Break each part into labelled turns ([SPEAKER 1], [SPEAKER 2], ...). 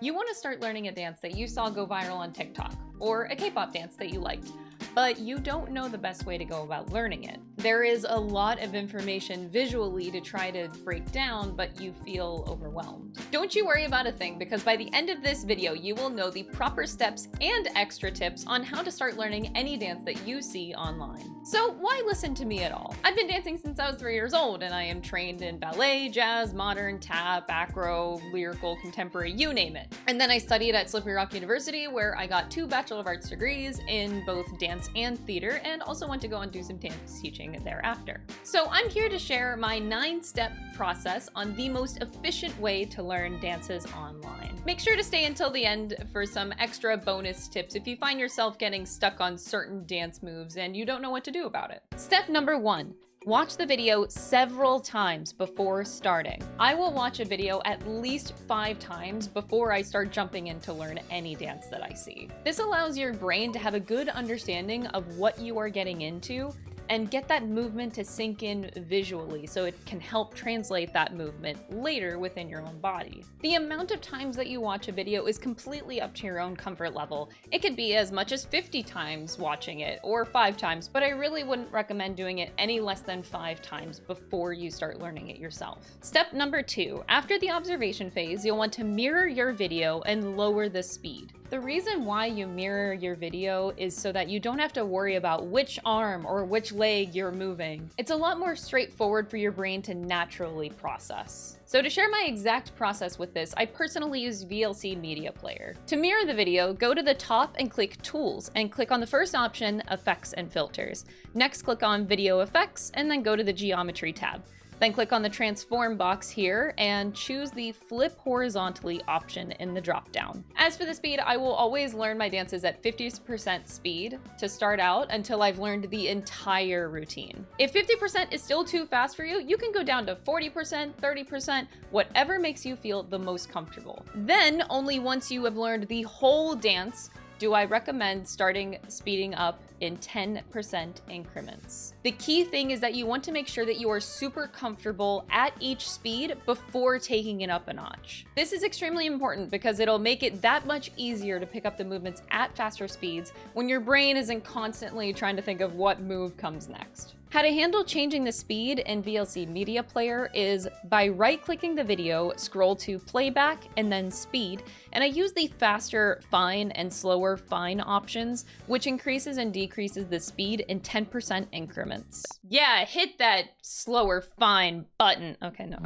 [SPEAKER 1] You want to start learning a dance that you saw go viral on TikTok, or a K-pop dance that you liked, but you don't know the best way to go about learning it. There is a lot of information visually to try to break down, but you feel overwhelmed. Don't you worry about a thing, because by the end of this video, you will know the proper steps and extra tips on how to start learning any dance that you see online. So why listen to me at all? I've been dancing since I was 3 years old, and I am trained in ballet, jazz, modern, tap, acro, lyrical, contemporary, you name it. And then I studied at Slippery Rock University, where I got 2 Bachelor of Arts degrees in both dance and theater, and also went to go and do some dance teaching thereafter. So I'm here to share my 9-step process on the most efficient way to learn dances online. Make sure to stay until the end for some extra bonus tips if you find yourself getting stuck on certain dance moves and you don't know what to do about it. Step number 1. Watch the video several times before starting. I will watch a video at least 5 times before I start jumping in to learn any dance that I see. This allows your brain to have a good understanding of what you are getting into and get that movement to sink in visually so it can help translate that movement later within your own body. The amount of times that you watch a video is completely up to your own comfort level. It could be as much as 50 times watching it, or 5 times, but I really wouldn't recommend doing it any less than 5 times before you start learning it yourself. Step number 2, after the observation phase, you'll want to mirror your video and lower the speed. The reason why you mirror your video is so that you don't have to worry about which arm or which leg you're moving. It's a lot more straightforward for your brain to naturally process. So to share my exact process with this, I personally use VLC Media Player. To mirror the video, go to the top and click Tools, and click on the first option, Effects and Filters. Next, click on Video Effects, and then go to the Geometry tab. Then click on the Transform box here and choose the Flip Horizontally option in the drop-down. As for the speed, I will always learn my dances at 50% speed to start out until I've learned the entire routine. If 50% is still too fast for you, you can go down to 40%, 30%, whatever makes you feel the most comfortable. Then, only once you have learned the whole dance, do I recommend speeding up in 10% increments. The key thing is that you want to make sure that you are super comfortable at each speed before taking it up a notch. This is extremely important because it'll make it that much easier to pick up the movements at faster speeds when your brain isn't constantly trying to think of what move comes next. How to handle changing the speed in VLC Media Player is by right-clicking the video, scroll to playback, and then speed, and I use the faster fine and slower fine options, which increases and decreases the speed in 10% increments. Yeah, hit that slower fine button. Okay, no.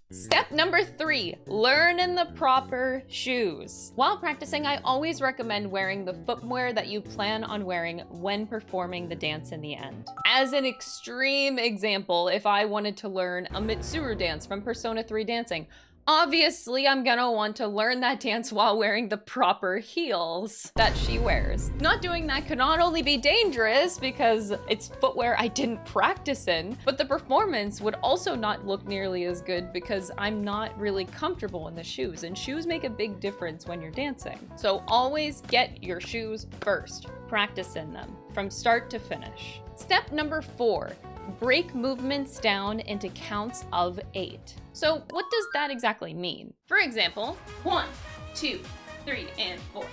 [SPEAKER 1] Step number 3, learn in the proper shoes. While practicing, I always recommend wearing the footwear that you plan on wearing when performing the dance in the end. As an extreme example, if I wanted to learn a Mitsuru dance from Persona 3 Dancing, obviously, I'm gonna want to learn that dance while wearing the proper heels that she wears. Not doing that could not only be dangerous because it's footwear I didn't practice in, but the performance would also not look nearly as good because I'm not really comfortable in the shoes, and shoes make a big difference when you're dancing. So always get your shoes first. Practice in them from start to finish. Step number 4. Break movements down into counts of 8. So what does that exactly mean? For example, 1, 2, 3, and 4,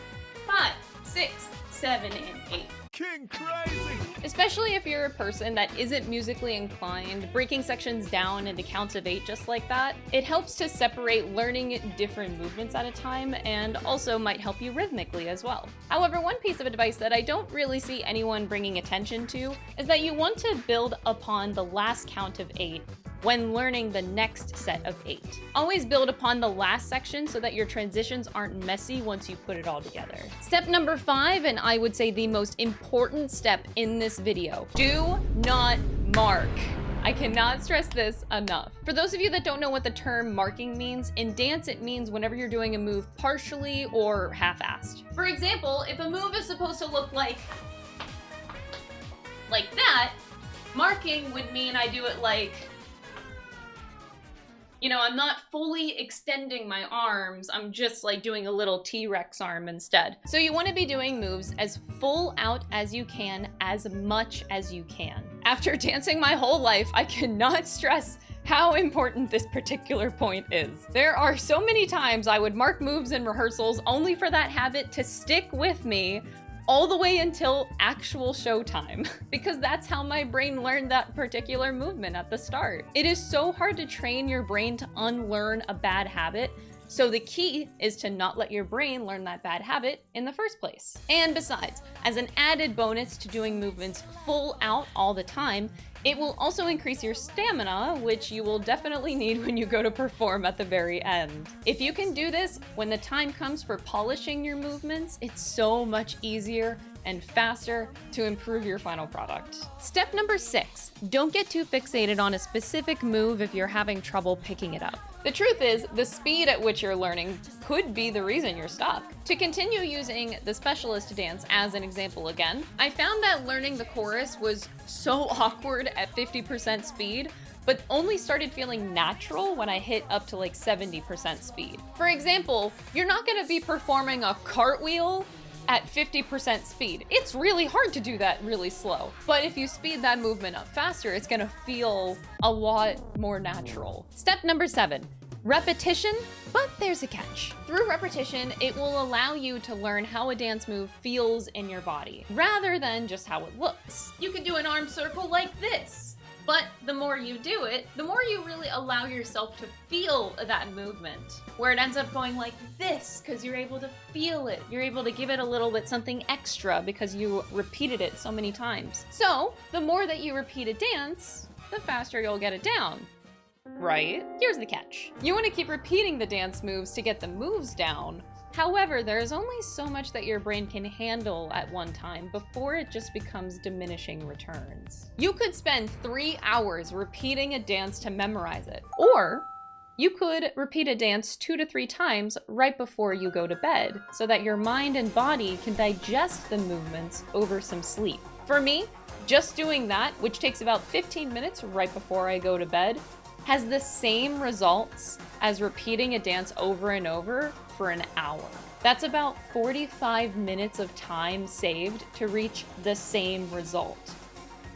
[SPEAKER 1] 5, 6, 7, and 8.
[SPEAKER 2] King crazy!
[SPEAKER 1] Especially if you're a person that isn't musically inclined, breaking sections down into counts of 8 just like that, it helps to separate learning different movements at a time and also might help you rhythmically as well. However, one piece of advice that I don't really see anyone bringing attention to is that you want to build upon the last count of 8 when learning the next set of 8. Always build upon the last section so that your transitions aren't messy once you put it all together. Step number 5, and I would say the most important step in this video, do not mark. I cannot stress this enough. For those of you that don't know what the term marking means, in dance it means whenever you're doing a move partially or half-assed. For example, if a move is supposed to look like that, marking would mean I do it like, you know, I'm not fully extending my arms, I'm just like doing a little T-Rex arm instead. So you want to be doing moves as full out as you can, as much as you can. After dancing my whole life, I cannot stress how important this particular point is. There are so many times I would mark moves in rehearsals only for that habit to stick with me all the way until actual showtime, because that's how my brain learned that particular movement at the start. It is so hard to train your brain to unlearn a bad habit, so the key is to not let your brain learn that bad habit in the first place. And besides, as an added bonus to doing movements full out all the time, it will also increase your stamina, which you will definitely need when you go to perform at the very end. If you can do this when the time comes for polishing your movements, it's so much easier and faster to improve your final product. Step number 6, don't get too fixated on a specific move if you're having trouble picking it up. The truth is, the speed at which you're learning could be the reason you're stuck. To continue using the specialist dance as an example again, I found that learning the chorus was so awkward at 50% speed, but only started feeling natural when I hit up to like 70% speed. For example, you're not gonna be performing a cartwheel at 50% speed. It's really hard to do that really slow. But if you speed that movement up faster, it's gonna feel a lot more natural. Step number 7, repetition, but there's a catch. Through repetition, it will allow you to learn how a dance move feels in your body, rather than just how it looks. You can do an arm circle like this. But the more you do it, the more you really allow yourself to feel that movement, where it ends up going like this, because you're able to feel it. You're able to give it a little bit something extra because you repeated it so many times. So the more that you repeat a dance, the faster you'll get it down. Right? Here's the catch. You want to keep repeating the dance moves to get the moves down. However, there's only so much that your brain can handle at one time before it just becomes diminishing returns. You could spend 3 hours repeating a dance to memorize it, or you could repeat a dance 2 to 3 times right before you go to bed so that your mind and body can digest the movements over some sleep. For me, just doing that, which takes about 15 minutes right before I go to bed, has the same results as repeating a dance over and over for an hour. That's about 45 minutes of time saved to reach the same result,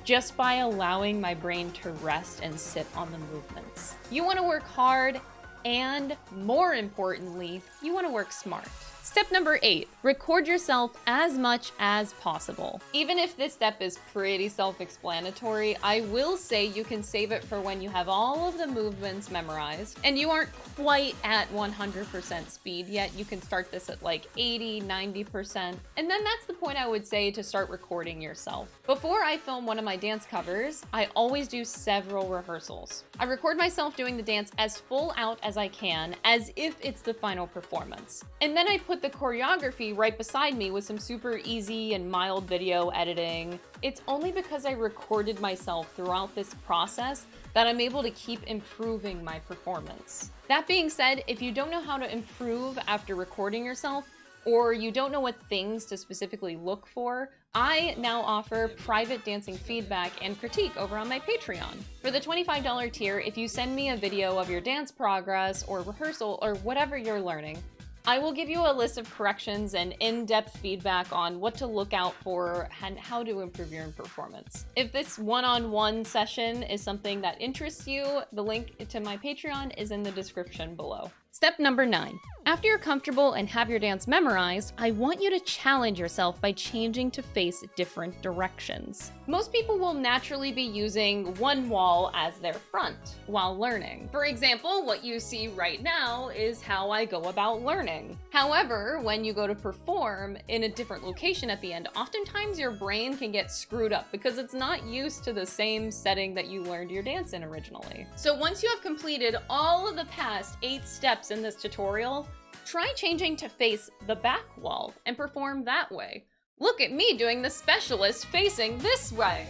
[SPEAKER 1] just by allowing my brain to rest and sit on the movements. You want to work hard, and more importantly, you want to work smart. Step number 8, record yourself as much as possible. Even if this step is pretty self-explanatory, I will say you can save it for when you have all of the movements memorized and you aren't quite at 100% speed yet. You can start this at like 80, 90%. And then that's the point I would say to start recording yourself. Before I film one of my dance covers, I always do several rehearsals. I record myself doing the dance as full out as I can, as if it's the final performance. And then I put the choreography right beside me with some super easy and mild video editing. It's only because I recorded myself throughout this process that I'm able to keep improving my performance. That being said, if you don't know how to improve after recording yourself, or you don't know what things to specifically look for, I now offer private dancing feedback and critique over on my Patreon. For the $25 tier, if you send me a video of your dance progress or rehearsal or whatever you're learning, I will give you a list of corrections and in-depth feedback on what to look out for and how to improve your performance. If this one-on-one session is something that interests you, the link to my Patreon is in the description below. Step number 9. After you're comfortable and have your dance memorized, I want you to challenge yourself by changing to face different directions. Most people will naturally be using one wall as their front while learning. For example, what you see right now is how I go about learning. However, when you go to perform in a different location at the end, oftentimes your brain can get screwed up because it's not used to the same setting that you learned your dance in originally. So once you have completed all of the past 8 steps in this tutorial, try changing to face the back wall and perform that way. Look at me doing the specialist facing this way.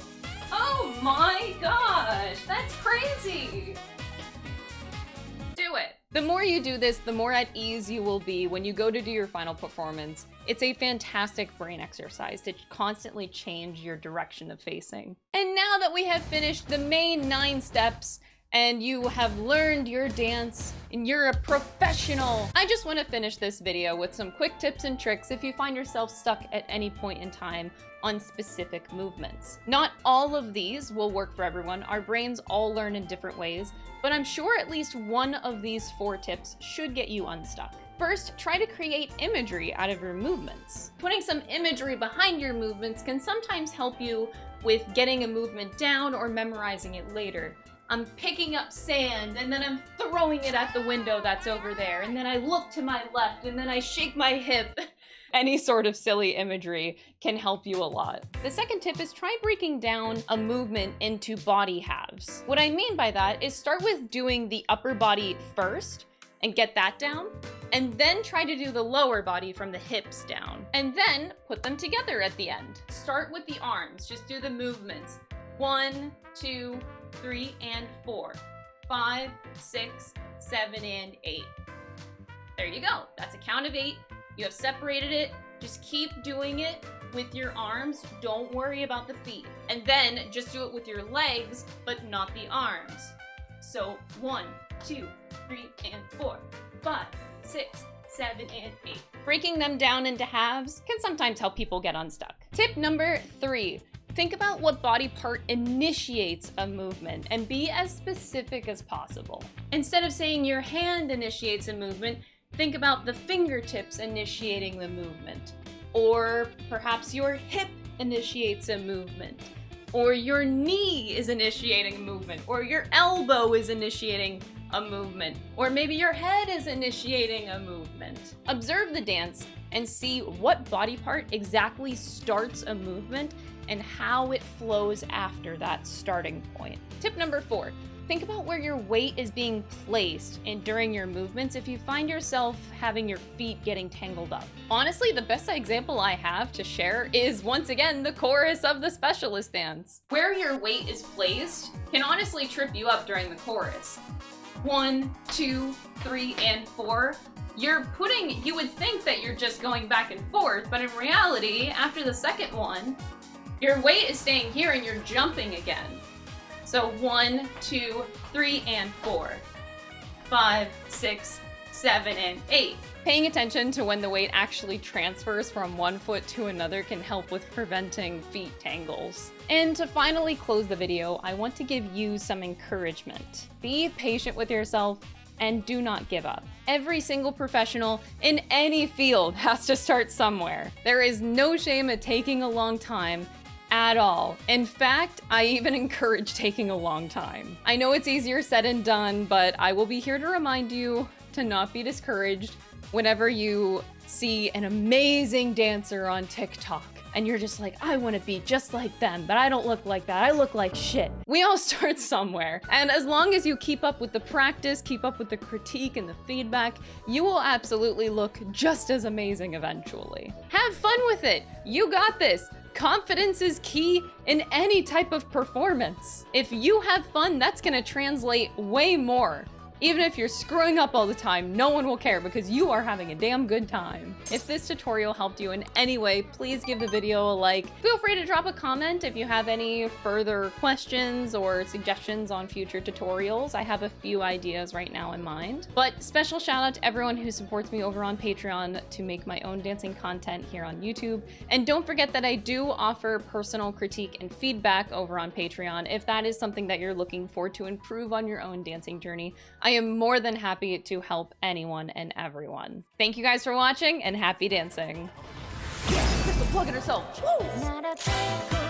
[SPEAKER 1] Oh my gosh, that's crazy. Do it. The more you do this, the more at ease you will be when you go to do your final performance. It's a fantastic brain exercise to constantly change your direction of facing. And now that we have finished the main 9 steps, and you have learned your dance and you're a professional. I just want to finish this video with some quick tips and tricks if you find yourself stuck at any point in time on specific movements. Not all of these will work for everyone. Our brains all learn in different ways, but I'm sure at least one of these 4 tips should get you unstuck. First, try to create imagery out of your movements. Putting some imagery behind your movements can sometimes help you with getting a movement down or memorizing it later. I'm picking up sand and then I'm throwing it at the window that's over there, and then I look to my left and then I shake my hip. Any sort of silly imagery can help you a lot. The second tip is try breaking down a movement into body halves. What I mean by that is start with doing the upper body first and get that down, and then try to do the lower body from the hips down, and then put them together at the end. Start with the arms, just do the movements. 1, 2, 3, and 4. 5, 6, 7, and 8. There you go. That's a count of 8. You have separated it. Just keep doing it with your arms. Don't worry about the feet. And then just do it with your legs, but not the arms. So 1, 2, 3, and 4. 5, 6, 7, and 8. Breaking them down into halves can sometimes help people get unstuck. Tip number 3. Think about what body part initiates a movement and be as specific as possible. Instead of saying your hand initiates a movement, think about the fingertips initiating the movement. Or perhaps your hip initiates a movement. Or your knee is initiating a movement. Or your elbow is initiating a movement. Or maybe your head is initiating a movement. Observe the dance and see what body part exactly starts a movement and how it flows after that starting point. Tip number 4, think about where your weight is being placed during your movements if you find yourself having your feet getting tangled up. Honestly, the best example I have to share is, once again, the chorus of the specialist dance. Where your weight is placed can honestly trip you up during the chorus. 1, 2, 3, and 4. You would think that you're just going back and forth, but in reality, after the second one, your weight is staying here and you're jumping again. So 1, 2, 3, and 4. 5, 6, 7, and 8. Paying attention to when the weight actually transfers from one foot to another can help with preventing feet tangles. And to finally close the video, I want to give you some encouragement. Be patient with yourself and do not give up. Every single professional in any field has to start somewhere. There is no shame at taking a long time at all. In fact, I even encourage taking a long time. I know it's easier said than done, but I will be here to remind you to not be discouraged whenever you see an amazing dancer on TikTok and you're just like, I want to be just like them, but I don't look like that. I look like shit. We all start somewhere. And as long as you keep up with the practice, keep up with the critique and the feedback, you will absolutely look just as amazing eventually. Have fun with it. You got this. Confidence is key in any type of performance. If you have fun, that's gonna translate way more. Even if you're screwing up all the time, no one will care because you are having a damn good time. If this tutorial helped you in any way, please give the video a like. Feel free to drop a comment if you have any further questions or suggestions on future tutorials. I have a few ideas right now in mind. But special shout out to everyone who supports me over on Patreon to make my own dancing content here on YouTube. And don't forget that I do offer personal critique and feedback over on Patreon if that is something that you're looking for to improve on your own dancing journey. I am more than happy to help anyone and everyone. Thank you guys for watching and happy dancing. Crystal plugging herself. Woo!